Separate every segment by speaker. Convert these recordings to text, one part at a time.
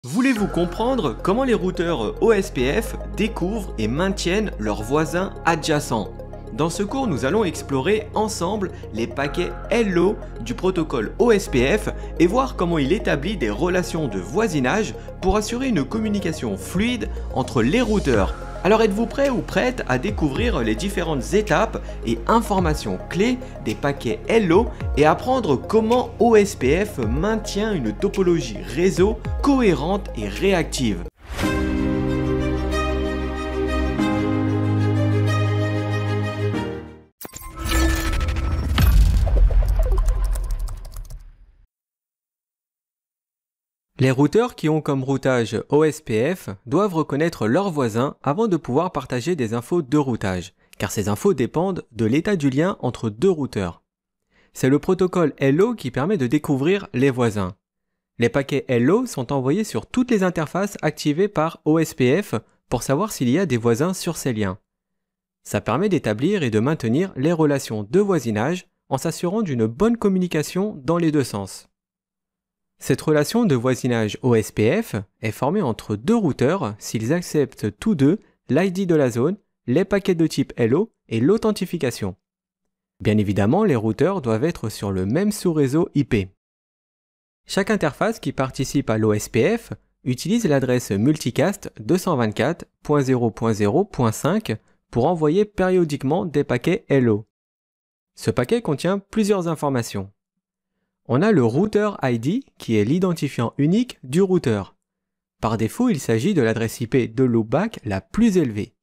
Speaker 1: Voulez-vous comprendre comment les routeurs OSPF découvrent et maintiennent leurs voisins adjacents? Dans ce cours, nous allons explorer ensemble les paquets Hello du protocole OSPF et voir comment il établit des relations de voisinage pour assurer une communication fluide entre les routeurs. Alors êtes-vous prêt ou prête à découvrir les différentes étapes et informations clés des paquets Hello et apprendre comment OSPF maintient une topologie réseau cohérente et réactive? Les routeurs qui ont comme routage OSPF doivent reconnaître leurs voisins avant de pouvoir partager des infos de routage, car ces infos dépendent de l'état du lien entre deux routeurs. C'est le protocole Hello qui permet de découvrir les voisins. Les paquets Hello sont envoyés sur toutes les interfaces activées par OSPF pour savoir s'il y a des voisins sur ces liens. Ça permet d'établir et de maintenir les relations de voisinage en s'assurant d'une bonne communication dans les deux sens. Cette relation de voisinage OSPF est formée entre deux routeurs s'ils acceptent tous deux l'ID de la zone, les paquets de type Hello et l'authentification. Bien évidemment, les routeurs doivent être sur le même sous-réseau IP. Chaque interface qui participe à l'OSPF utilise l'adresse multicast 224.0.0.5 pour envoyer périodiquement des paquets Hello. Ce paquet contient plusieurs informations. On a le routeur ID qui est l'identifiant unique du routeur. Par défaut, il s'agit de l'adresse IP de loopback la plus élevée.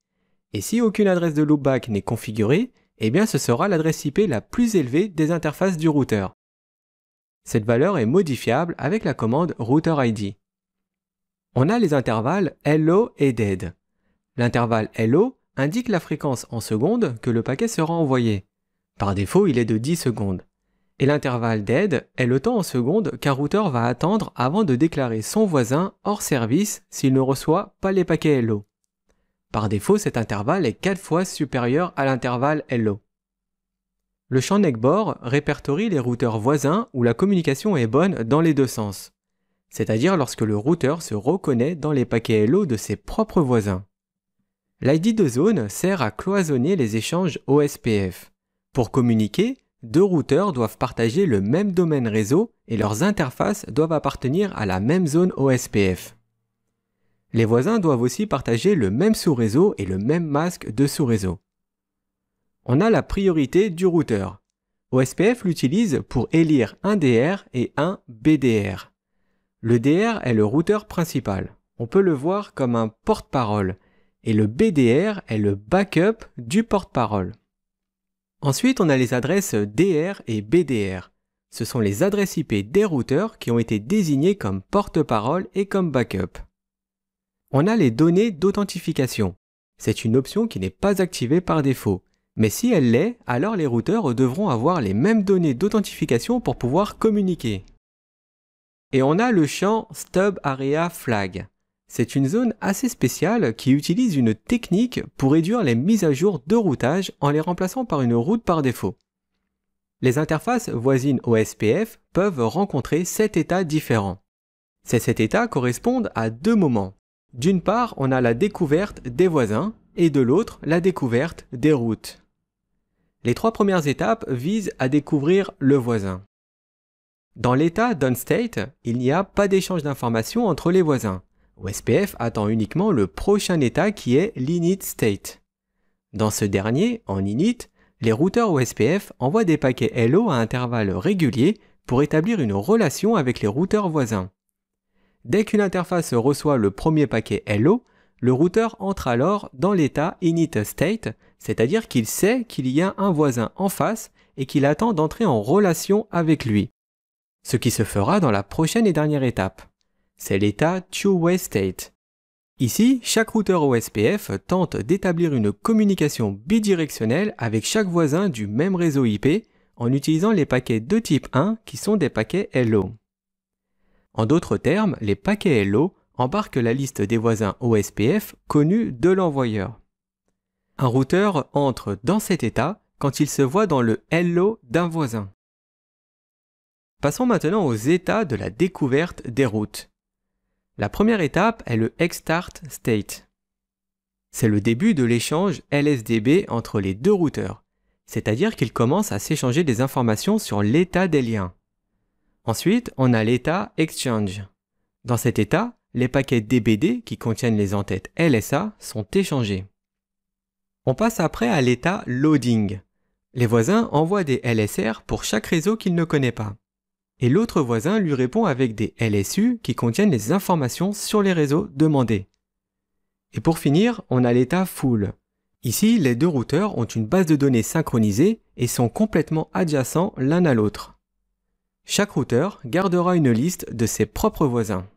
Speaker 1: Et si aucune adresse de loopback n'est configurée, eh bien ce sera l'adresse IP la plus élevée des interfaces du routeur. Cette valeur est modifiable avec la commande routerID. On a les intervalles Hello et Dead. L'intervalle Hello indique la fréquence en secondes que le paquet sera envoyé. Par défaut, il est de 10 secondes. Et l'intervalle Dead est le temps en secondes qu'un routeur va attendre avant de déclarer son voisin hors service s'il ne reçoit pas les paquets Hello. Par défaut, cet intervalle est 4 fois supérieur à l'intervalle Hello. Le champ Neckbore répertorie les routeurs voisins où la communication est bonne dans les deux sens, c'est-à-dire lorsque le routeur se reconnaît dans les paquets Hello de ses propres voisins. L'ID de zone sert à cloisonner les échanges OSPF. Pour communiquer, deux routeurs doivent partager le même domaine réseau et leurs interfaces doivent appartenir à la même zone OSPF. Les voisins doivent aussi partager le même sous-réseau et le même masque de sous-réseau. On a la priorité du routeur. OSPF l'utilise pour élire un DR et un BDR. Le DR est le routeur principal. On peut le voir comme un porte-parole et le BDR est le backup du porte-parole. Ensuite, on a les adresses DR et BDR. Ce sont les adresses IP des routeurs qui ont été désignées comme porte-parole et comme backup. On a les données d'authentification. C'est une option qui n'est pas activée par défaut. Mais si elle l'est, alors les routeurs devront avoir les mêmes données d'authentification pour pouvoir communiquer. Et on a le champ Stub Area Flag. C'est une zone assez spéciale qui utilise une technique pour réduire les mises à jour de routage en les remplaçant par une route par défaut. Les interfaces voisines OSPF peuvent rencontrer 7 états différents. Ces 7 états correspondent à deux moments. D'une part, on a la découverte des voisins et de l'autre, la découverte des routes. Les 3 premières étapes visent à découvrir le voisin. Dans l'état done-state, il n'y a pas d'échange d'informations entre les voisins. OSPF attend uniquement le prochain état qui est l'init state. Dans ce dernier, en init, les routeurs OSPF envoient des paquets Hello à intervalles réguliers pour établir une relation avec les routeurs voisins. Dès qu'une interface reçoit le premier paquet Hello, le routeur entre alors dans l'état init state, c'est-à-dire qu'il sait qu'il y a un voisin en face et qu'il attend d'entrer en relation avec lui. Ce qui se fera dans la prochaine et dernière étape. C'est l'état two-way state. Ici, chaque routeur OSPF tente d'établir une communication bidirectionnelle avec chaque voisin du même réseau IP en utilisant les paquets de type 1 qui sont des paquets Hello. En d'autres termes, les paquets Hello embarquent la liste des voisins OSPF connus de l'envoyeur. Un routeur entre dans cet état quand il se voit dans le Hello d'un voisin. Passons maintenant aux états de la découverte des routes. La première étape est le Xstart State. C'est le début de l'échange LSDB entre les deux routeurs, c'est-à-dire qu'ils commencent à s'échanger des informations sur l'état des liens. Ensuite, on a l'état Exchange. Dans cet état, les paquets DBD qui contiennent les entêtes LSA sont échangés. On passe après à l'état Loading. Les voisins envoient des LSR pour chaque réseau qu'ils ne connaissent pas. Et l'autre voisin lui répond avec des LSU qui contiennent les informations sur les réseaux demandés. Et pour finir, on a l'état Full. Ici, les deux routeurs ont une base de données synchronisée et sont complètement adjacents l'un à l'autre. Chaque routeur gardera une liste de ses propres voisins.